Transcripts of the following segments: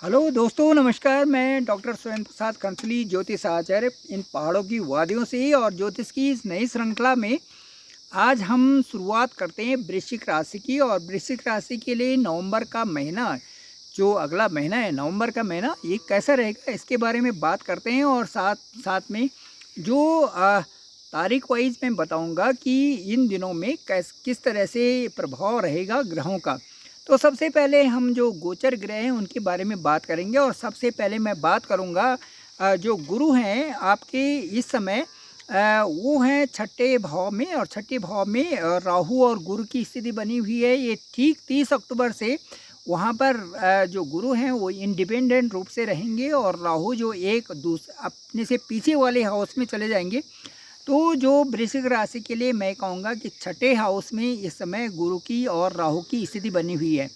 Hello दोस्तों, नमस्कार। मैं डॉक्टर स्वयं प्रसाद कंसली ज्योतिष आचार्य इन पहाड़ों की वादियों से और ज्योतिष की इस नई श्रृंखला में आज हम शुरुआत करते हैं वृश्चिक राशि की। और वृश्चिक राशि के लिए नवंबर का महीना, जो अगला महीना है नवंबर का महीना, ये कैसा रहेगा इसके बारे में बात करते हैं। और साथ साथ में जो तारीख वाइज मैं बताऊंगा कि इन दिनों में किस तरह से प्रभाव रहेगा ग्रहों का। तो सबसे पहले हम जो गोचर ग्रह हैं उनके बारे में बात करेंगे। और सबसे पहले मैं बात करूंगा जो गुरु हैं आपके इस समय, वो हैं छठे भाव में। और छठे भाव में राहु और गुरु की स्थिति बनी हुई है। ये ठीक 30 अक्टूबर से वहाँ पर जो गुरु हैं वो इंडिपेंडेंट रूप से रहेंगे और राहु जो अपने से पीछे वाले हाउस में चले जाएंगे। तो जो वृश्चिक राशि के लिए मैं कहूँगा कि छठे हाउस में इस समय गुरु की और राहु की स्थिति बनी हुई है।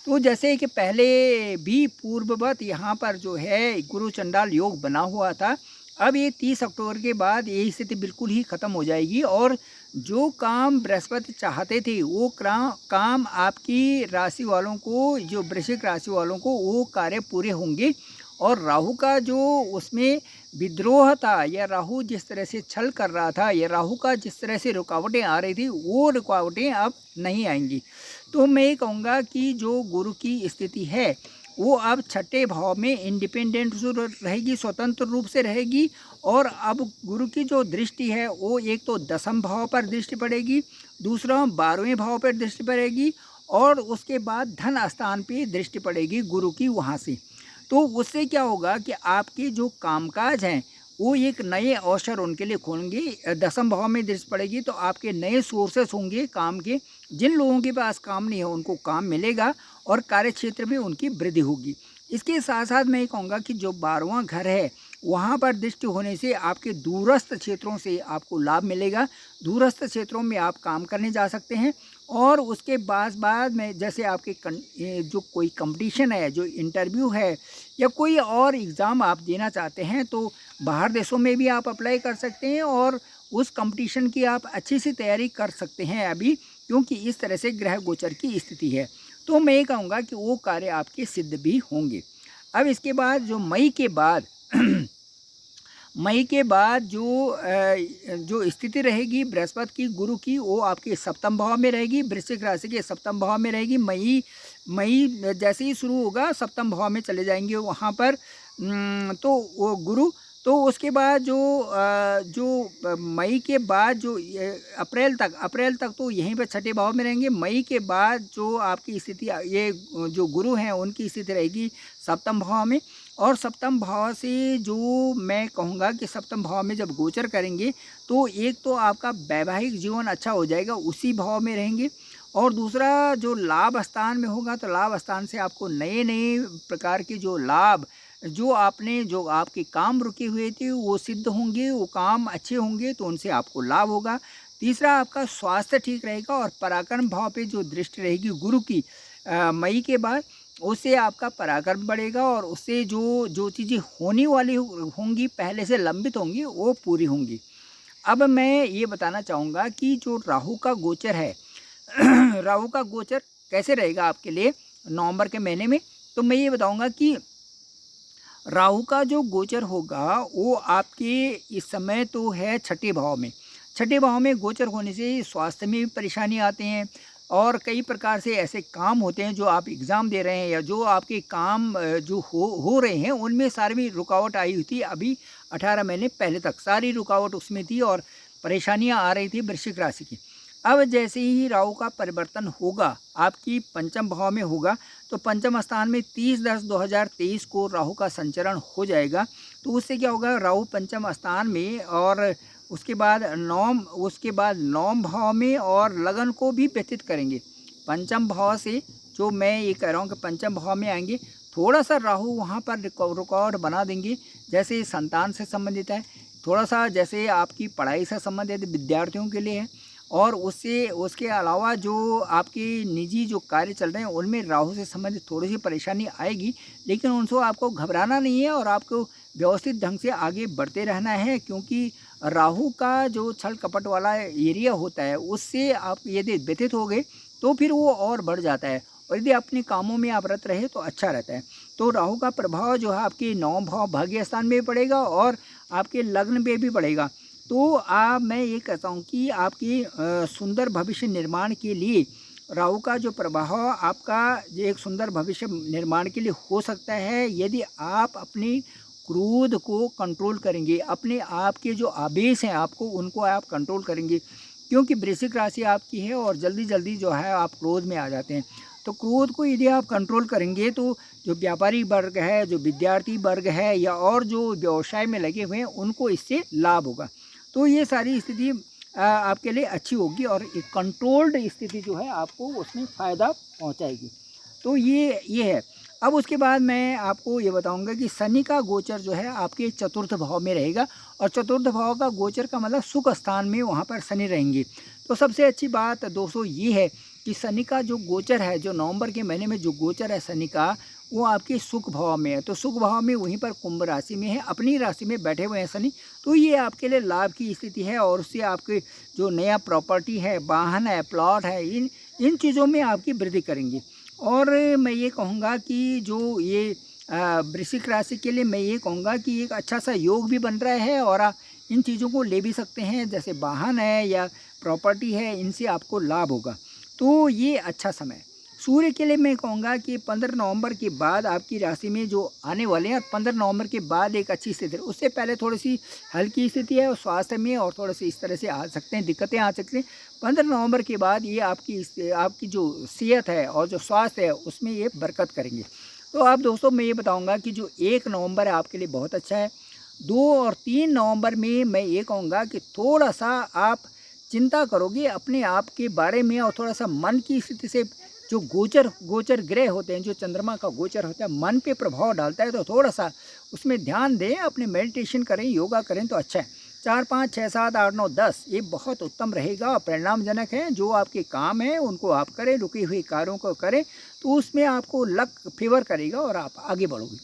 तो जैसे कि पहले भी पूर्ववत यहाँ पर जो है गुरु चंडाल योग बना हुआ था, अब ये 30 अक्टूबर के बाद ये स्थिति बिल्कुल ही ख़त्म हो जाएगी। और जो काम बृहस्पति चाहते थे वो काम आपकी राशि वालों को, जो वृश्चिक राशि वालों को, वो कार्य पूरे होंगे। और राहु का जो उसमें विद्रोह था, या राहु जिस तरह से छल कर रहा था, या राहु का जिस तरह से रुकावटें आ रही थी, वो रुकावटें अब नहीं आएंगी। तो मैं ये कहूँगा कि जो गुरु की स्थिति है वो अब छठे भाव में इंडिपेंडेंट रहेगी, स्वतंत्र रूप से रहेगी। और अब गुरु की जो दृष्टि है वो एक तो दसम भाव पर दृष्टि पड़ेगी, दूसरा 12वें भाव पर दृष्टि पड़ेगी, और उसके बाद धन स्थान पे दृष्टि पड़ेगी गुरु की वहाँ से। तो उससे क्या होगा कि आपके जो कामकाज हैं वो एक नए अवसर उनके लिए खोलेंगे। दसम भाव में दृष्टि पड़ेगी तो आपके नए सोर्सेस होंगे काम के। जिन लोगों के पास काम नहीं है उनको काम मिलेगा और कार्य क्षेत्र में उनकी वृद्धि होगी। इसके साथ साथ मैं ये कहूँगा कि जो 12वां घर है वहाँ पर दृष्टि होने से आपके दूरस्थ क्षेत्रों से आपको लाभ मिलेगा। दूरस्थ क्षेत्रों में आप काम करने जा सकते हैं। और उसके बाद में जैसे आपके जो कोई कंपटीशन है, जो इंटरव्यू है, या कोई और एग्ज़ाम आप देना चाहते हैं, तो बाहर देशों में भी आप अप्लाई कर सकते हैं और उस कंपटीशन की आप अच्छी सी तैयारी कर सकते हैं अभी, क्योंकि इस तरह से ग्रह गोचर की स्थिति है। तो मैं ये कहूँगा कि वो कार्य आपके सिद्ध भी होंगे। अब इसके बाद जो मई के बाद मई के बाद जो स्थिति रहेगी बृहस्पति की, गुरु की, वो आपके सप्तम भाव में रहेगी, वृश्चिक राशि के सप्तम भाव में रहेगी। मई जैसे ही शुरू होगा सप्तम भाव में चले जाएंगे वहाँ पर। तो वो गुरु, तो उसके बाद जो मई के बाद जो अप्रैल तक तो यहीं पर छठे भाव में रहेंगे। मई के बाद जो आपकी स्थिति, ये जो गुरु हैं उनकी स्थिति रहेगी सप्तम भाव में। और सप्तम भाव से जो मैं कहूँगा कि सप्तम भाव में जब गोचर करेंगे तो एक तो आपका वैवाहिक जीवन अच्छा हो जाएगा, उसी भाव में रहेंगे। और दूसरा जो लाभ स्थान में होगा तो लाभ स्थान से आपको नए नए प्रकार के जो लाभ, जो आपके काम रुके हुए थे वो सिद्ध होंगे, वो काम अच्छे होंगे तो उनसे आपको लाभ होगा। तीसरा, आपका स्वास्थ्य ठीक रहेगा। और पराक्रम भाव पे जो दृष्टि रहेगी गुरु की मई के बाद, उससे आपका पराक्रम बढ़ेगा और उससे जो चीज़ें होने वाली होंगी, पहले से लंबित होंगी, वो पूरी होंगी। अब मैं ये बताना चाहूँगा कि जो राहु का गोचर है राहु का गोचर कैसे रहेगा आपके लिए नवंबर के महीने में। तो मैं ये बताऊँगा कि राहु का जो गोचर होगा वो आपके इस समय तो है छठे भाव में। छठे भाव में गोचर होने से स्वास्थ्य में भी परेशानी आते हैं और कई प्रकार से ऐसे काम होते हैं जो आप एग्ज़ाम दे रहे हैं या जो आपके काम जो हो रहे हैं उनमें सारी भी रुकावट आई हुई थी। अभी 18 महीने पहले तक सारी रुकावट उसमें थी और परेशानियां आ रही थी वृश्चिक राशि की। अब जैसे ही राहु का परिवर्तन होगा आपकी पंचम भाव में होगा, तो पंचम स्थान में 30/10/2023 को राहु का संचरण हो जाएगा। तो उससे क्या होगा, राहु पंचम स्थान में और उसके बाद नवम भाव में और लगन को भी व्यतीत करेंगे। पंचम भाव से जो मैं ये कह रहा हूँ कि पंचम भाव में आएंगे, थोड़ा सा राहु वहाँ पर रुकावट बना देंगे। जैसे संतान से संबंधित है, थोड़ा सा जैसे आपकी पढ़ाई से संबंधित विद्यार्थियों के लिए है। और उसके अलावा जो आपके निजी जो कार्य चल रहे हैं उनमें राहु से संबंधित थोड़ी सी परेशानी आएगी, लेकिन उनसे आपको घबराना नहीं है और आपको व्यवस्थित ढंग से आगे बढ़ते रहना है। क्योंकि राहु का जो छल कपट वाला एरिया होता है उससे आप यदि व्यथित हो गए तो फिर वो और बढ़ जाता है। और यदि अपने कामों में आप रत रहे तो अच्छा रहता है। तो राहु का प्रभाव जो है आपके 9 भाव भाग्य स्थान में भी पड़ेगा और आपके लग्न में भी पड़ेगा। तो मैं ये कहता हूँ कि आपकी सुंदर भविष्य निर्माण के लिए राहु का जो प्रभाव आपका एक सुंदर भविष्य निर्माण के लिए हो सकता है यदि आप अपनी क्रोध को कंट्रोल करेंगे, अपने आप के जो आवेश हैं आपको उनको आप कंट्रोल करेंगे, क्योंकि वृश्चिक राशि आपकी है और जल्दी जल्दी जो है आप क्रोध में आ जाते हैं। तो क्रोध को यदि आप कंट्रोल करेंगे तो जो व्यापारी वर्ग है, जो विद्यार्थी वर्ग है या और जो व्यवसाय में लगे हुए हैं उनको इससे लाभ होगा। तो ये सारी स्थिति आपके लिए अच्छी होगी और एक कंट्रोल्ड स्थिति जो है आपको उसमें फ़ायदा पहुंचाएगी। तो ये है। अब उसके बाद मैं आपको ये बताऊंगा कि शनि का गोचर जो है आपके चतुर्थ भाव में रहेगा और चतुर्थ भाव का गोचर का मतलब सुख स्थान में वहाँ पर शनि रहेंगे। तो सबसे अच्छी बात दोस्तों ये है कि शनि का जो गोचर है, जो नवंबर के महीने में जो गोचर है शनि का, वो आपके सुख भाव में है। तो सुख भाव में वहीं पर कुंभ राशि में है, अपनी राशि में बैठे हुए हैं शनि। तो ये आपके लिए लाभ की स्थिति है और उससे आपके जो नया प्रॉपर्टी है, वाहन है, प्लॉट है, इन चीज़ों में आपकी वृद्धि करेंगी। और मैं ये कहूँगा कि जो ये वृश्चिक राशि के लिए मैं ये कहूँगा कि एक अच्छा सा योग भी बन रहा है और आप इन चीज़ों को ले भी सकते हैं, जैसे वाहन है या प्रॉपर्टी है, इनसे आपको लाभ होगा। तो ये अच्छा समय है। सूर्य के लिए मैं कहूँगा कि 15 नवंबर के बाद आपकी राशि में जो आने वाले हैं और 15 नवंबर के बाद एक अच्छी स्थिति है। उससे पहले थोड़ी सी हल्की स्थिति है और स्वास्थ्य में और थोड़े से इस तरह से आ सकते हैं, दिक्कतें आ सकती हैं। 15 नवंबर के बाद ये आपकी जो सेहत है और जो स्वास्थ्य है उसमें ये बरकत करेंगे। तो आप दोस्तों मैं ये बताऊँगा कि जो 1 नवंबर है आपके लिए बहुत अच्छा है। 2 और 3 नवंबर में मैं ये कहूँगा कि थोड़ा सा आप चिंता करोगे अपने आप के बारे में और थोड़ा सा मन की स्थिति से जो गोचर ग्रह होते हैं, जो चंद्रमा का गोचर होता है मन पे प्रभाव डालता है, तो थोड़ा सा उसमें ध्यान दें, अपने मेडिटेशन करें, योगा करें तो अच्छा है। 4, 5, 6, 7, 8, 9, 10 ये बहुत उत्तम रहेगा और परिणामजनक है। जो आपके काम है उनको आप करें, रुके हुए कार्यों को करें तो उसमें आपको लक फेवर करेगा और आप आगे बढ़ोगे।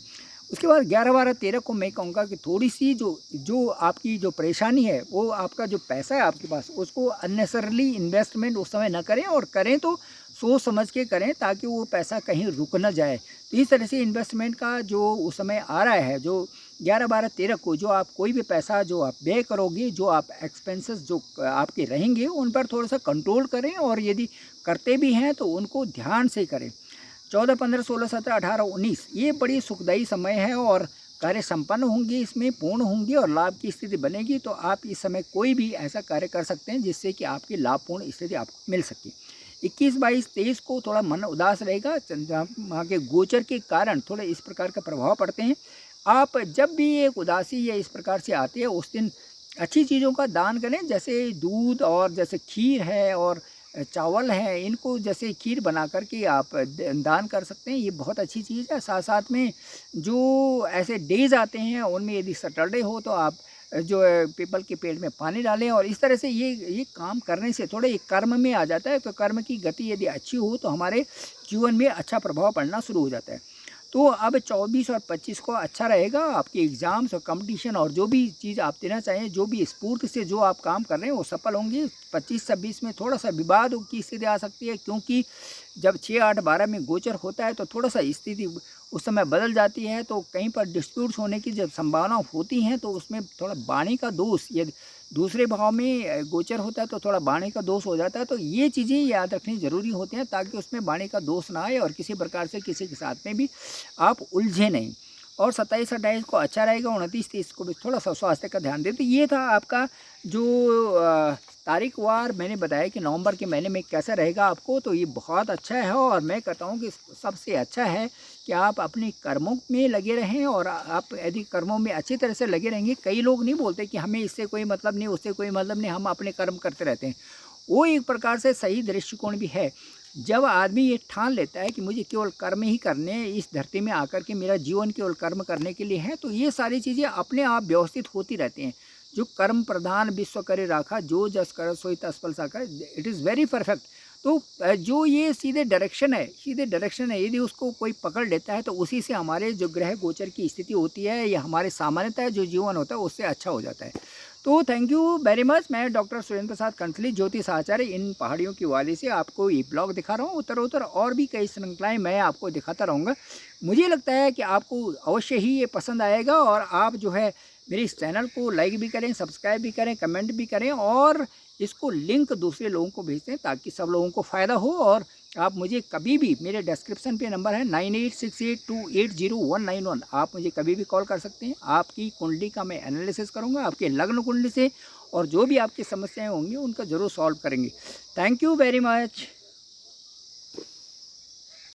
उसके बाद 11, 12, 13 को मैं कहूँगा कि थोड़ी सी जो आपकी जो परेशानी है, वो आपका जो पैसा है आपके पास उसको अननेसेसरली इन्वेस्टमेंट उस समय न करें और करें तो सोच समझ के करें ताकि वो पैसा कहीं रुक न जाए। तो इस तरह से इन्वेस्टमेंट का जो उस समय आ रहा है, जो 11, 12, 13 को जो आप कोई भी पैसा जो आप व्यय करोगे, जो आप एक्सपेंसेस जो आपके रहेंगे उन पर थोड़ा सा कंट्रोल करें और यदि करते भी हैं तो उनको ध्यान से करें। 14, 15, 16, 17, 18, 19 ये बड़ी सुखदायी समय है और कार्य संपन्न होंगे, इसमें पूर्ण होंगे और लाभ की स्थिति बनेगी। तो आप इस समय कोई भी ऐसा कार्य कर सकते हैं जिससे कि आपकी लाभपूर्ण स्थिति आपको मिल सके। 21, 22, 23 को थोड़ा मन उदास रहेगा, चंद्रमा के गोचर के कारण थोड़े इस प्रकार का प्रभाव पड़ते हैं। आप जब भी एक उदासी या इस प्रकार से आती है उस दिन अच्छी चीज़ों का दान करें, जैसे दूध और जैसे खीर है और चावल है, इनको जैसे खीर बना करके आप दान कर सकते हैं, ये बहुत अच्छी चीज़ है। साथ साथ में जो ऐसे डेज आते हैं उनमें यदि सैटरडे हो तो आप जो है पीपल के पेड़ में पानी डालें और इस तरह से ये काम करने से थोड़े एक कर्म में आ जाता है। तो कर्म की गति यदि अच्छी हो तो हमारे जीवन में अच्छा प्रभाव पड़ना शुरू हो जाता है। तो अब 24 और 25 को अच्छा रहेगा, आपके एग्ज़ाम्स और कंपटीशन और जो भी चीज़ आप देना चाहें, जो भी स्फूर्ति से जो आप काम कर रहे हैं वो सफल होंगे। 25, 26 में थोड़ा सा विवाद की स्थिति आ सकती है, क्योंकि जब 6, 8, 12 में गोचर होता है तो थोड़ा सा स्थिति उस समय बदल जाती है। तो कहीं पर डिस्प्यूट्स होने की जब संभावना होती हैं तो उसमें थोड़ा वाणी का दोष, यदि दूसरे भाव में गोचर होता है तो थोड़ा वाणी का दोष हो जाता है। तो ये चीज़ें याद रखनी ज़रूरी होती हैं ताकि उसमें वाणी का दोष ना आए और किसी प्रकार से किसी के साथ में भी आप उलझे नहीं। और 27, 28 को अच्छा रहेगा, 29, 30 को भी थोड़ा सा स्वास्थ्य का ध्यान दें। तो ये था आपका जो तारीख वार मैंने बताया कि नवंबर के महीने में कैसा रहेगा आपको। तो ये बहुत अच्छा है और मैं कहता हूँ कि सबसे अच्छा है कि आप अपने कर्मों में लगे रहें और आप यदि कर्मों में अच्छी तरह से लगे रहेंगे, कई लोग नहीं बोलते कि हमें इससे कोई मतलब नहीं, उससे कोई मतलब नहीं, हम अपने कर्म करते रहते हैं। वो एक प्रकार से सही दृष्टिकोण भी है। जब आदमी ये ठान लेता है कि मुझे केवल कर्म ही करने हैं, इस धरती में आकर के मेरा जीवन केवल कर्म करने के लिए है, तो ये सारी चीज़ें अपने आप व्यवस्थित होती रहती हैं। जो कर्म प्रधान विश्व करे राखा, जो जस कर सोई तस फल साखा, इट इज़ वेरी परफेक्ट। तो जो ये सीधे डायरेक्शन है, यदि उसको कोई पकड़ लेता है तो उसी से हमारे जो ग्रह गोचर की स्थिति होती है या हमारे सामान्यतः जो जीवन होता है उससे अच्छा हो जाता है। तो थैंक यू वेरी मच। मैं डॉक्टर सुरेंद्र प्रसाद कंसली ज्योतिष आचार्य इन पहाड़ियों की वादी से आपको ये ब्लॉग दिखा रहा हूँ। उत्तरोत्तर और भी कई श्रृंखलाएँ मैं आपको दिखाता रहूँगा। मुझे लगता है कि आपको अवश्य ही ये पसंद आएगा और आप जो है मेरे इस चैनल को लाइक भी करें, सब्सक्राइब भी करें, कमेंट भी करें और इसको लिंक दूसरे लोगों को भेज दें ताकि सब लोगों को फ़ायदा हो। और आप मुझे कभी भी, मेरे डिस्क्रिप्शन पे नंबर है 9868280191, आप मुझे कभी भी कॉल कर सकते हैं। आपकी कुंडली का मैं एनालिसिस करूंगा, आपके लग्न कुंडली से, और जो भी आपकी समस्याएं होंगी उनका ज़रूर सॉल्व करेंगे। Thank you very much.